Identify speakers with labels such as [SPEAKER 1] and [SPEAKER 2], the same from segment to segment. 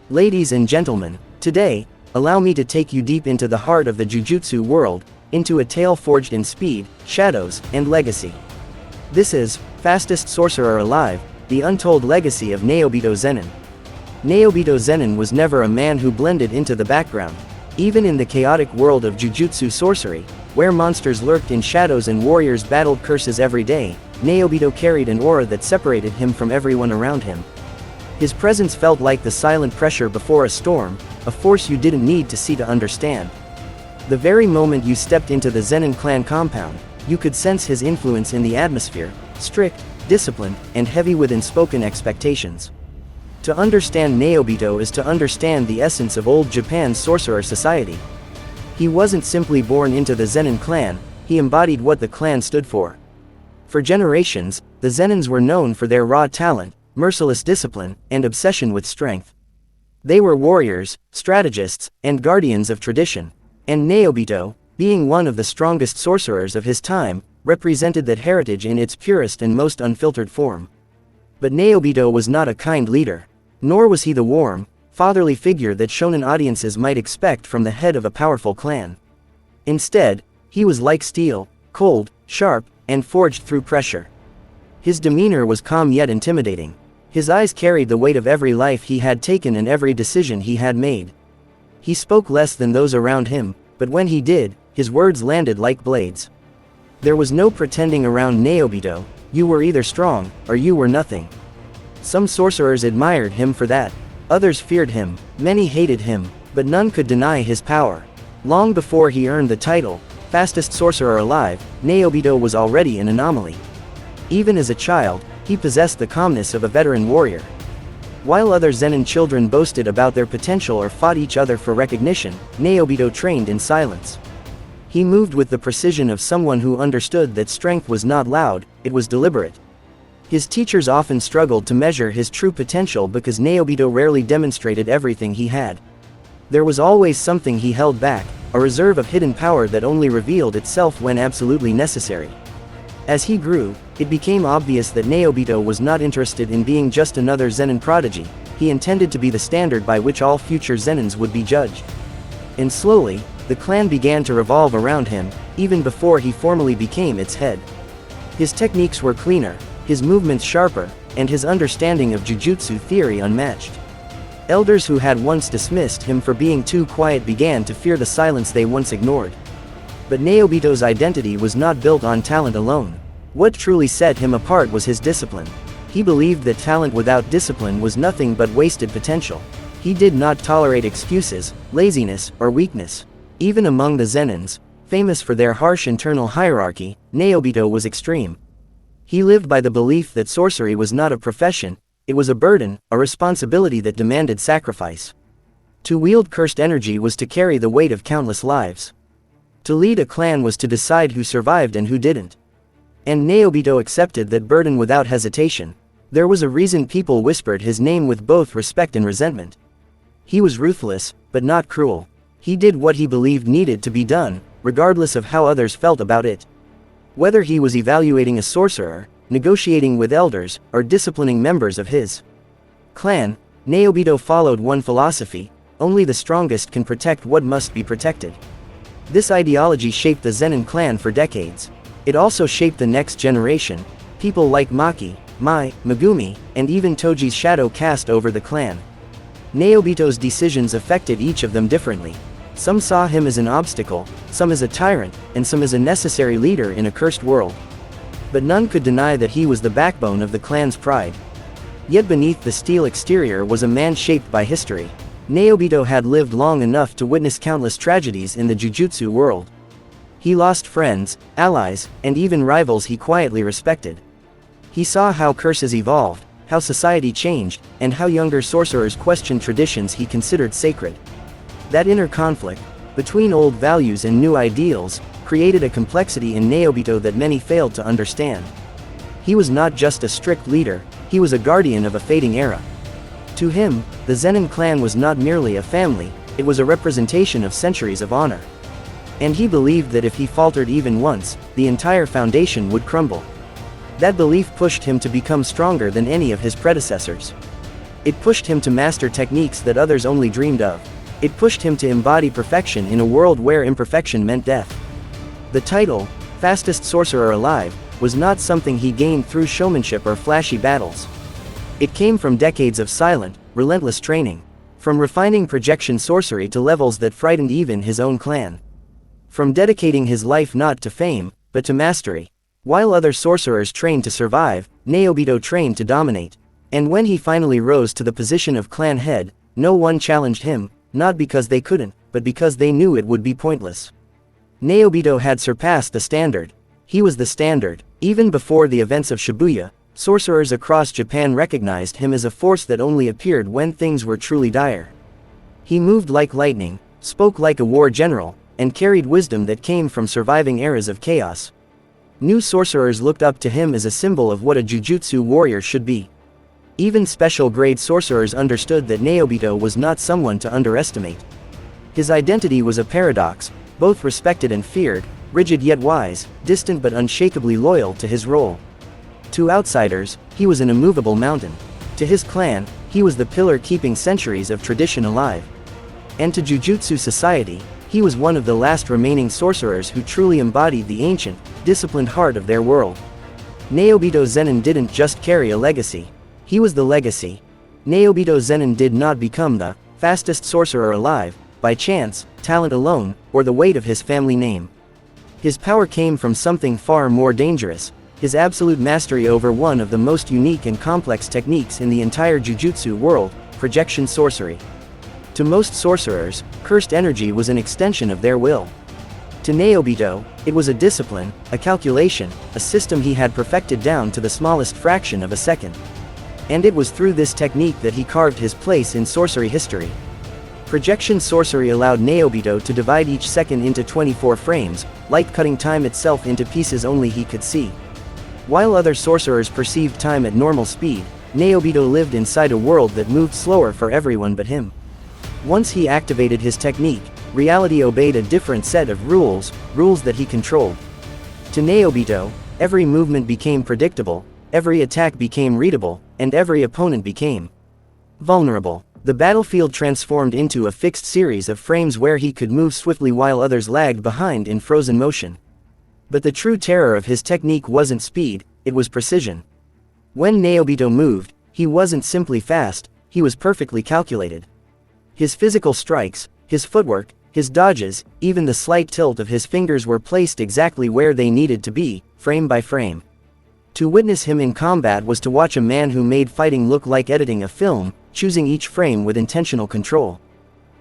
[SPEAKER 1] Ladies and gentlemen, today, allow me to take you deep into the heart of the Jujutsu world, into a tale forged in speed, shadows, and legacy. This is Fastest Sorcerer Alive, the untold legacy of Naobito Zen'in. Naobito Zen'in was never a man who blended into the background. Even in the chaotic world of Jujutsu sorcery, where monsters lurked in shadows and warriors battled curses every day, Naobito carried an aura that separated him from everyone around him. His presence felt like the silent pressure before a storm, a force you didn't need to see to understand. The very moment you stepped into the Zenin clan compound, you could sense his influence in the atmosphere, strict, disciplined, and heavy with unspoken expectations. To understand Naobito is to understand the essence of old Japan's sorcerer society. He wasn't simply born into the Zenin clan, he embodied what the clan stood for. For generations, the Zenins were known for their raw talent, merciless discipline, and obsession with strength. They were warriors, strategists, and guardians of tradition. And Naobito, being one of the strongest sorcerers of his time, represented that heritage in its purest and most unfiltered form. But Naobito was not a kind leader. Nor was he the warm, fatherly figure that shonen audiences might expect from the head of a powerful clan. Instead, he was like steel, cold, sharp, and forged through pressure. His demeanor was calm yet intimidating. His eyes carried the weight of every life he had taken and every decision he had made. He spoke less than those around him, but when he did, his words landed like blades. There was no pretending around Naobito. You were either strong, or you were nothing. Some sorcerers admired him for that. Others feared him, many hated him, but none could deny his power. Long before he earned the title, Fastest Sorcerer Alive, Naobito was already an anomaly. Even as a child, he possessed the calmness of a veteran warrior. While other Zenin children boasted about their potential or fought each other for recognition, Naobito trained in silence. He moved with the precision of someone who understood that strength was not loud, it was deliberate. His teachers often struggled to measure his true potential because Naobito rarely demonstrated everything he had. There was always something he held back, a reserve of hidden power that only revealed itself when absolutely necessary. As he grew, it became obvious that Naobito was not interested in being just another Zenin prodigy. He intended to be the standard by which all future Zenins would be judged. And slowly, the clan began to revolve around him, even before he formally became its head. His techniques were cleaner, his movements sharper, and his understanding of Jujutsu theory unmatched. Elders who had once dismissed him for being too quiet began to fear the silence they once ignored. But Naobito's identity was not built on talent alone. What truly set him apart was his discipline. He believed that talent without discipline was nothing but wasted potential. He did not tolerate excuses, laziness, or weakness. Even among the Zenins, famous for their harsh internal hierarchy, Naobito was extreme. He lived by the belief that sorcery was not a profession, it was a burden, a responsibility that demanded sacrifice. To wield cursed energy was to carry the weight of countless lives. To lead a clan was to decide who survived and who didn't. And Naobito accepted that burden without hesitation. There was a reason people whispered his name with both respect and resentment. He was ruthless, but not cruel. He did what he believed needed to be done, regardless of how others felt about it. Whether he was evaluating a sorcerer, negotiating with elders, or disciplining members of his clan, Naobito followed one philosophy: only the strongest can protect what must be protected. This ideology shaped the Zenin clan for decades. It also shaped the next generation. People like Maki, Mai, Megumi, and even Toji's shadow cast over the clan. Naobito's decisions affected each of them differently. Some saw him as an obstacle, some as a tyrant, and some as a necessary leader in a cursed world. But none could deny that he was the backbone of the clan's pride. Yet beneath the steel exterior was a man shaped by history. Naobito had lived long enough to witness countless tragedies in the Jujutsu world. He lost friends, allies, and even rivals he quietly respected. He saw how curses evolved, how society changed, and how younger sorcerers questioned traditions he considered sacred. That inner conflict, between old values and new ideals, created a complexity in Naobito that many failed to understand. He was not just a strict leader, he was a guardian of a fading era. To him, the Zenin clan was not merely a family, it was a representation of centuries of honor. And he believed that if he faltered even once, the entire foundation would crumble. That belief pushed him to become stronger than any of his predecessors. It pushed him to master techniques that others only dreamed of. It pushed him to embody perfection in a world where imperfection meant death. The title, Fastest Sorcerer Alive, was not something he gained through showmanship or flashy battles. It came from decades of silent, relentless training. From refining projection sorcery to levels that frightened even his own clan. From dedicating his life not to fame, but to mastery. While other sorcerers trained to survive, Naobito trained to dominate. And when he finally rose to the position of clan head, no one challenged him, not because they couldn't, but because they knew it would be pointless. Naobito had surpassed the standard. He was the standard. Even before the events of Shibuya, sorcerers across Japan recognized him as a force that only appeared when things were truly dire. He moved like lightning, spoke like a war general, and carried wisdom that came from surviving eras of chaos. New sorcerers looked up to him as a symbol of what a Jujutsu warrior should be. Even special-grade sorcerers understood that Naobito was not someone to underestimate. His identity was a paradox, both respected and feared, rigid yet wise, distant but unshakably loyal to his role. To outsiders, he was an immovable mountain. To his clan, he was the pillar keeping centuries of tradition alive. And to Jujutsu society, he was one of the last remaining sorcerers who truly embodied the ancient, disciplined heart of their world. Naobito Zen'in didn't just carry a legacy. He was the legacy. Naobito Zen'in did not become the fastest sorcerer alive, by chance, talent alone, or the weight of his family name. His power came from something far more dangerous, his absolute mastery over one of the most unique and complex techniques in the entire Jujutsu world, projection sorcery. To most sorcerers, cursed energy was an extension of their will. To Naobito, it was a discipline, a calculation, a system he had perfected down to the smallest fraction of a second. And it was through this technique that he carved his place in sorcery history. Projection sorcery allowed Naobito to divide each second into 24 frames, light cutting time itself into pieces only he could see. While other sorcerers perceived time at normal speed, Naobito lived inside a world that moved slower for everyone but him. Once he activated his technique, reality obeyed a different set of rules that he controlled. To Naobito, every movement became predictable, every attack became readable, and every opponent became vulnerable. The battlefield transformed into a fixed series of frames where he could move swiftly while others lagged behind in frozen motion. But the true terror of his technique wasn't speed, it was precision. When Naobito moved, he wasn't simply fast, he was perfectly calculated. His physical strikes, his footwork, his dodges, even the slight tilt of his fingers were placed exactly where they needed to be, frame by frame. To witness him in combat was to watch a man who made fighting look like editing a film, choosing each frame with intentional control.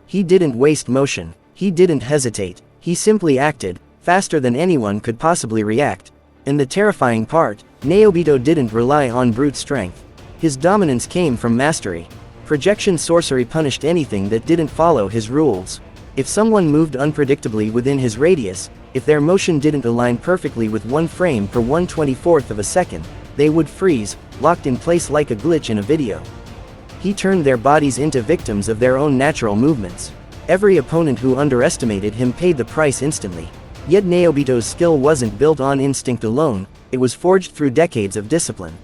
[SPEAKER 1] He didn't waste motion, he didn't hesitate, he simply acted, faster than anyone could possibly react. And the terrifying part, Naobito didn't rely on brute strength. His dominance came from mastery. Projection sorcery punished anything that didn't follow his rules. If someone moved unpredictably within his radius, if their motion didn't align perfectly with one frame per 1/24th of a second, they would freeze, locked in place like a glitch in a video. He turned their bodies into victims of their own natural movements. Every opponent who underestimated him paid the price instantly. Yet Naobito's skill wasn't built on instinct alone, it was forged through decades of discipline.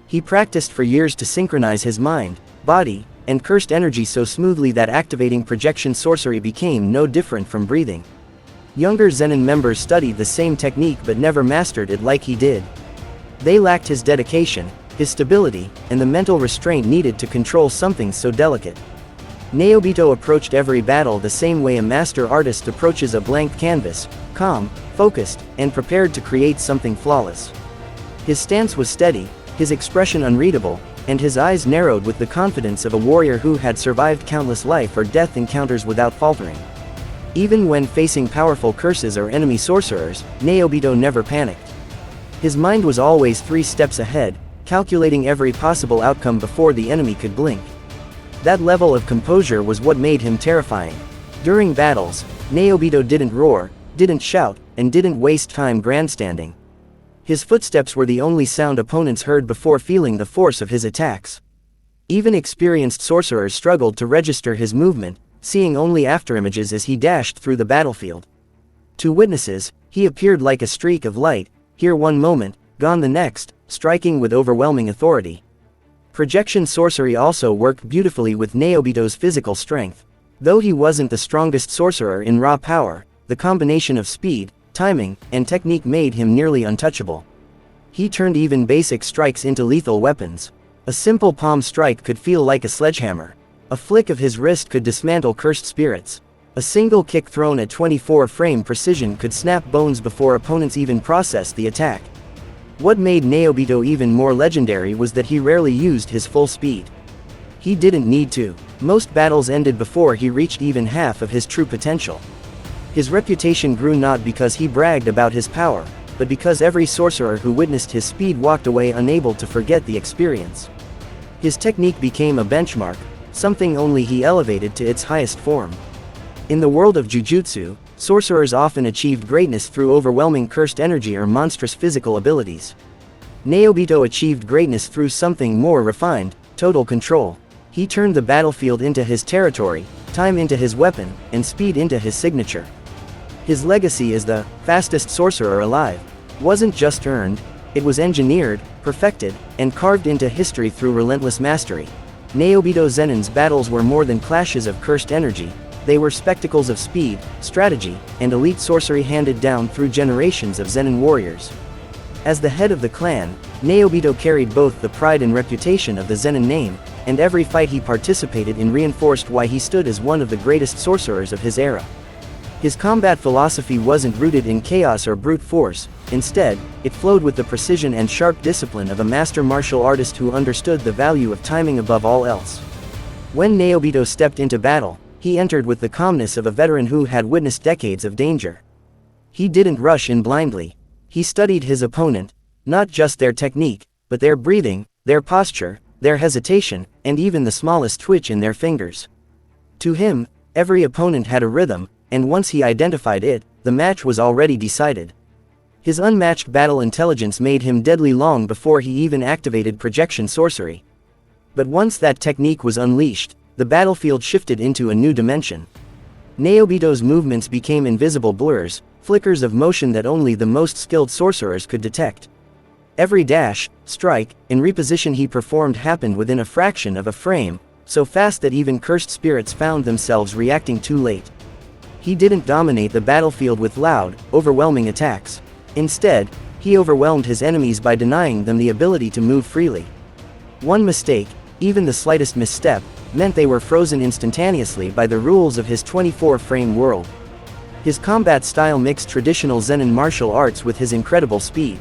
[SPEAKER 1] He practiced for years to synchronize his mind, body, and cursed energy so smoothly that activating projection sorcery became no different from breathing. Younger Zenin members studied the same technique but never mastered it like he did. They lacked his dedication, his stability, and the mental restraint needed to control something so delicate. Naobito approached every battle the same way a master artist approaches a blank canvas, calm, focused, and prepared to create something flawless. His stance was steady, his expression unreadable, and his eyes narrowed with the confidence of a warrior who had survived countless life or death encounters without faltering. Even when facing powerful curses or enemy sorcerers, Naobito never panicked. His mind was always 3 steps ahead, calculating every possible outcome before the enemy could blink. That level of composure was what made him terrifying. During battles, Naobito didn't roar, didn't shout, and didn't waste time grandstanding. His footsteps were the only sound opponents heard before feeling the force of his attacks. Even experienced sorcerers struggled to register his movement, seeing only afterimages as he dashed through the battlefield. To witnesses, he appeared like a streak of light, here one moment, gone the next, striking with overwhelming authority. Projection Sorcery also worked beautifully with Naobito's physical strength. Though he wasn't the strongest sorcerer in raw power, the combination of speed, timing, and technique made him nearly untouchable. He turned even basic strikes into lethal weapons. A simple palm strike could feel like a sledgehammer. A flick of his wrist could dismantle cursed spirits. A single kick thrown at 24-frame precision could snap bones before opponents even processed the attack. What made Naobito even more legendary was that he rarely used his full speed. He didn't need to. Most battles ended before he reached even half of his true potential. His reputation grew not because he bragged about his power, but because every sorcerer who witnessed his speed walked away unable to forget the experience. His technique became a benchmark, something only he elevated to its highest form. In the world of Jujutsu, sorcerers often achieved greatness through overwhelming cursed energy or monstrous physical abilities. Naobito achieved greatness through something more refined, total control. He turned the battlefield into his territory, time into his weapon, and speed into his signature. His legacy as the fastest sorcerer alive wasn't just earned, it was engineered, perfected, and carved into history through relentless mastery. Naobito Zen'in's battles were more than clashes of cursed energy, they were spectacles of speed, strategy, and elite sorcery handed down through generations of Zenin warriors. As the head of the clan, Naobito carried both the pride and reputation of the Zenin name, and every fight he participated in reinforced why he stood as one of the greatest sorcerers of his era. His combat philosophy wasn't rooted in chaos or brute force, instead, it flowed with the precision and sharp discipline of a master martial artist who understood the value of timing above all else. When Naobito stepped into battle, he entered with the calmness of a veteran who had witnessed decades of danger. He didn't rush in blindly. He studied his opponent, not just their technique, but their breathing, their posture, their hesitation, and even the smallest twitch in their fingers. To him, every opponent had a rhythm, and once he identified it, the match was already decided. His unmatched battle intelligence made him deadly long before he even activated Projection Sorcery. But once that technique was unleashed, the battlefield shifted into a new dimension. Naobito's movements became invisible blurs, flickers of motion that only the most skilled sorcerers could detect. Every dash, strike, and reposition he performed happened within a fraction of a frame, so fast that even cursed spirits found themselves reacting too late. He didn't dominate the battlefield with loud, overwhelming attacks. Instead, he overwhelmed his enemies by denying them the ability to move freely. One mistake, even the slightest misstep, meant they were frozen instantaneously by the rules of his 24-frame world. His combat style mixed traditional Zenin martial arts with his incredible speed.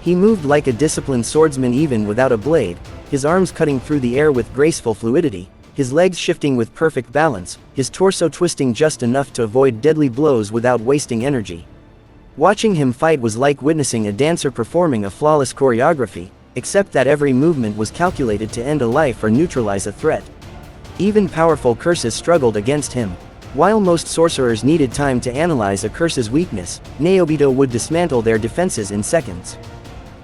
[SPEAKER 1] He moved like a disciplined swordsman even without a blade, his arms cutting through the air with graceful fluidity, his legs shifting with perfect balance, his torso twisting just enough to avoid deadly blows without wasting energy. Watching him fight was like witnessing a dancer performing a flawless choreography, except that every movement was calculated to end a life or neutralize a threat. Even powerful curses struggled against him. While most sorcerers needed time to analyze a curse's weakness, Naobito would dismantle their defenses in seconds.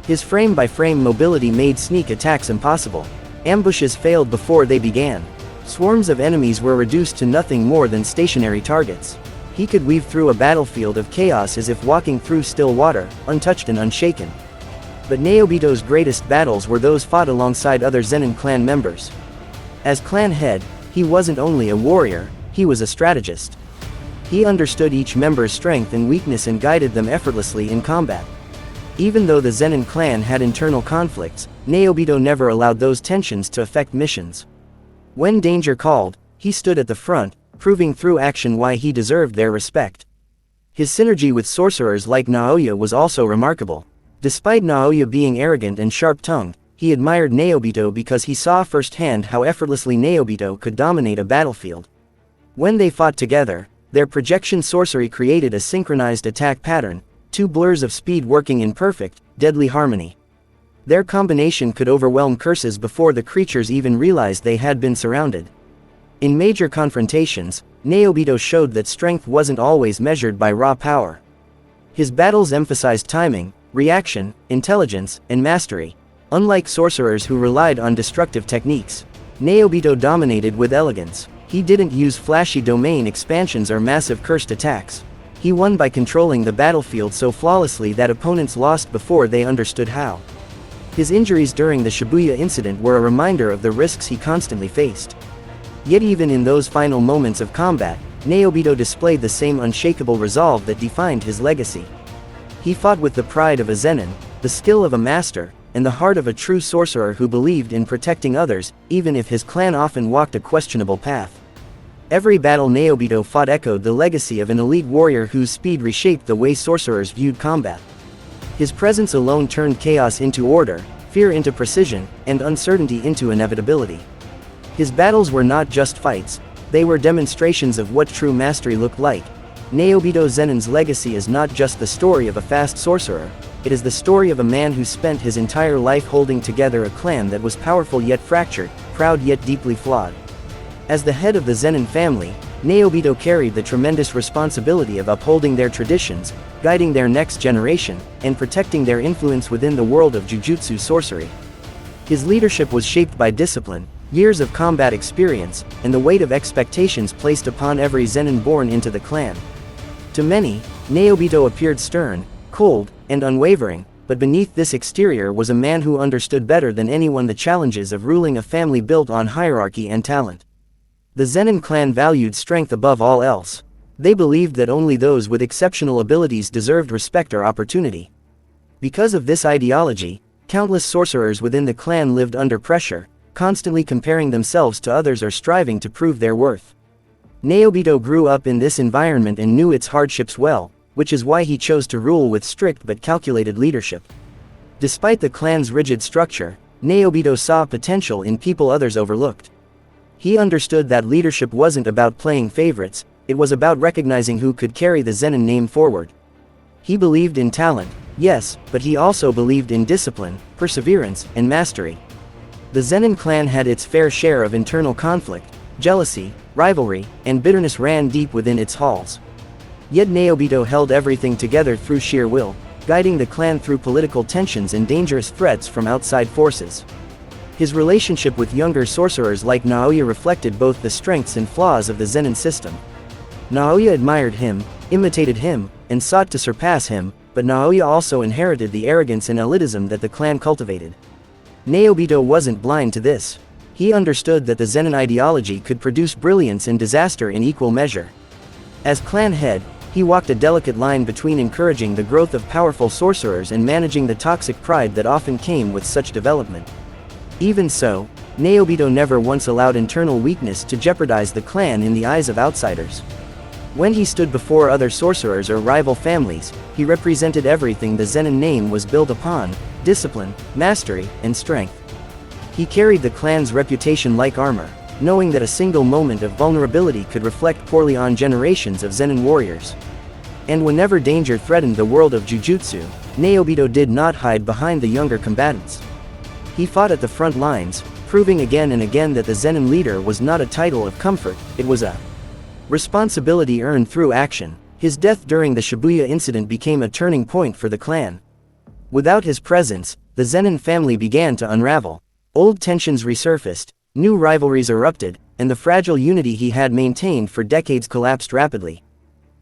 [SPEAKER 1] His frame-by-frame mobility made sneak attacks impossible. Ambushes failed before they began. Swarms of enemies were reduced to nothing more than stationary targets. He could weave through a battlefield of chaos as if walking through still water, untouched and unshaken. But Naobito's greatest battles were those fought alongside other Zenin clan members. As clan head, he wasn't only a warrior, he was a strategist. He understood each member's strength and weakness and guided them effortlessly in combat. Even though the Zenin clan had internal conflicts, Naobito never allowed those tensions to affect missions. When danger called, he stood at the front, proving through action why he deserved their respect. His synergy with sorcerers like Naoya was also remarkable. Despite Naoya being arrogant and sharp-tongued, he admired Naobito because he saw firsthand how effortlessly Naobito could dominate a battlefield. When they fought together, their projection sorcery created a synchronized attack pattern, two blurs of speed working in perfect, deadly harmony. Their combination could overwhelm curses before the creatures even realized they had been surrounded. In major confrontations, Naobito showed that strength wasn't always measured by raw power. His battles emphasized timing, reaction, intelligence, and mastery. Unlike sorcerers who relied on destructive techniques, Naobito dominated with elegance. He didn't use flashy domain expansions or massive cursed attacks. He won by controlling the battlefield so flawlessly that opponents lost before they understood how. His injuries during the Shibuya Incident were a reminder of the risks he constantly faced. Yet even in those final moments of combat, Naobito displayed the same unshakable resolve that defined his legacy. He fought with the pride of a Zenin, the skill of a master, and the heart of a true sorcerer who believed in protecting others, even if his clan often walked a questionable path. Every battle Naobito fought echoed the legacy of an elite warrior whose speed reshaped the way sorcerers viewed combat. His presence alone turned chaos into order, fear into precision, and uncertainty into inevitability. His battles were not just fights, they were demonstrations of what true mastery looked like. Naobito Zen'in's legacy is not just the story of a fast sorcerer, it is the story of a man who spent his entire life holding together a clan that was powerful yet fractured, proud yet deeply flawed. As the head of the Zenin family, Naobito carried the tremendous responsibility of upholding their traditions, guiding their next generation, and protecting their influence within the world of Jujutsu sorcery. His leadership was shaped by discipline, years of combat experience, and the weight of expectations placed upon every Zenin born into the clan. To many, Naobito appeared stern, cold, and unwavering, but beneath this exterior was a man who understood better than anyone the challenges of ruling a family built on hierarchy and talent. The Zenin clan valued strength above all else. They believed that only those with exceptional abilities deserved respect or opportunity. Because of this ideology, countless sorcerers within the clan lived under pressure, constantly comparing themselves to others or striving to prove their worth. Naobito grew up in this environment and knew its hardships well, which is why he chose to rule with strict but calculated leadership. Despite the clan's rigid structure, Naobito saw potential in people others overlooked. He understood that leadership wasn't about playing favorites, it was about recognizing who could carry the Zenin name forward. He believed in talent, yes, but he also believed in discipline, perseverance, and mastery. The Zenin clan had its fair share of internal conflict, jealousy, rivalry, and bitterness ran deep within its halls. Yet Naobito held everything together through sheer will, guiding the clan through political tensions and dangerous threats from outside forces. His relationship with younger sorcerers like Naoya reflected both the strengths and flaws of the Zenin system. Naoya admired him, imitated him, and sought to surpass him, but Naoya also inherited the arrogance and elitism that the clan cultivated. Naobito wasn't blind to this. He understood that the Zenin ideology could produce brilliance and disaster in equal measure. As clan head, he walked a delicate line between encouraging the growth of powerful sorcerers and managing the toxic pride that often came with such development. Even so, Naobito never once allowed internal weakness to jeopardize the clan in the eyes of outsiders. When he stood before other sorcerers or rival families, he represented everything the Zenin name was built upon: discipline, mastery, and strength. He carried the clan's reputation like armor, knowing that a single moment of vulnerability could reflect poorly on generations of Zenin warriors. And whenever danger threatened the world of Jujutsu, Naobito did not hide behind the younger combatants. He fought at the front lines, proving again and again that the Zenin leader was not a title of comfort, it was a responsibility earned through action. His death during the Shibuya Incident became a turning point for the clan. Without his presence, the Zenin family began to unravel. Old tensions resurfaced, new rivalries erupted, and the fragile unity he had maintained for decades collapsed rapidly.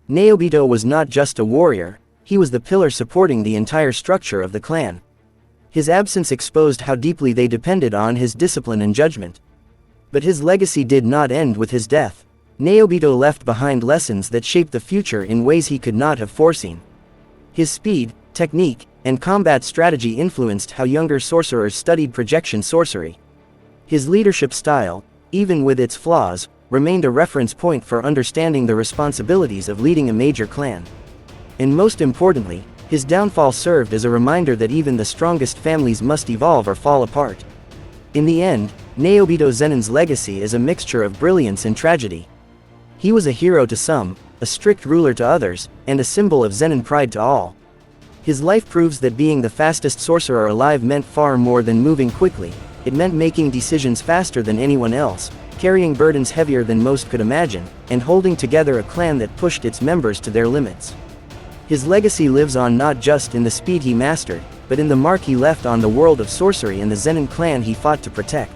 [SPEAKER 1] Naobito was not just a warrior, he was the pillar supporting the entire structure of the clan. His absence exposed how deeply they depended on his discipline and judgment. But his legacy did not end with his death. Naobito left behind lessons that shaped the future in ways he could not have foreseen. His speed, technique, and combat strategy influenced how younger sorcerers studied projection sorcery. His leadership style, even with its flaws, remained a reference point for understanding the responsibilities of leading a major clan. And most importantly, his downfall served as a reminder that even the strongest families must evolve or fall apart. In the end, Naobito Zen'in's legacy is a mixture of brilliance and tragedy. He was a hero to some, a strict ruler to others, and a symbol of Zenin pride to all. His life proves that being the fastest sorcerer alive meant far more than moving quickly. It meant making decisions faster than anyone else, carrying burdens heavier than most could imagine, and holding together a clan that pushed its members to their limits. His legacy lives on not just in the speed he mastered, but in the mark he left on the world of sorcery and the Zenin clan he fought to protect.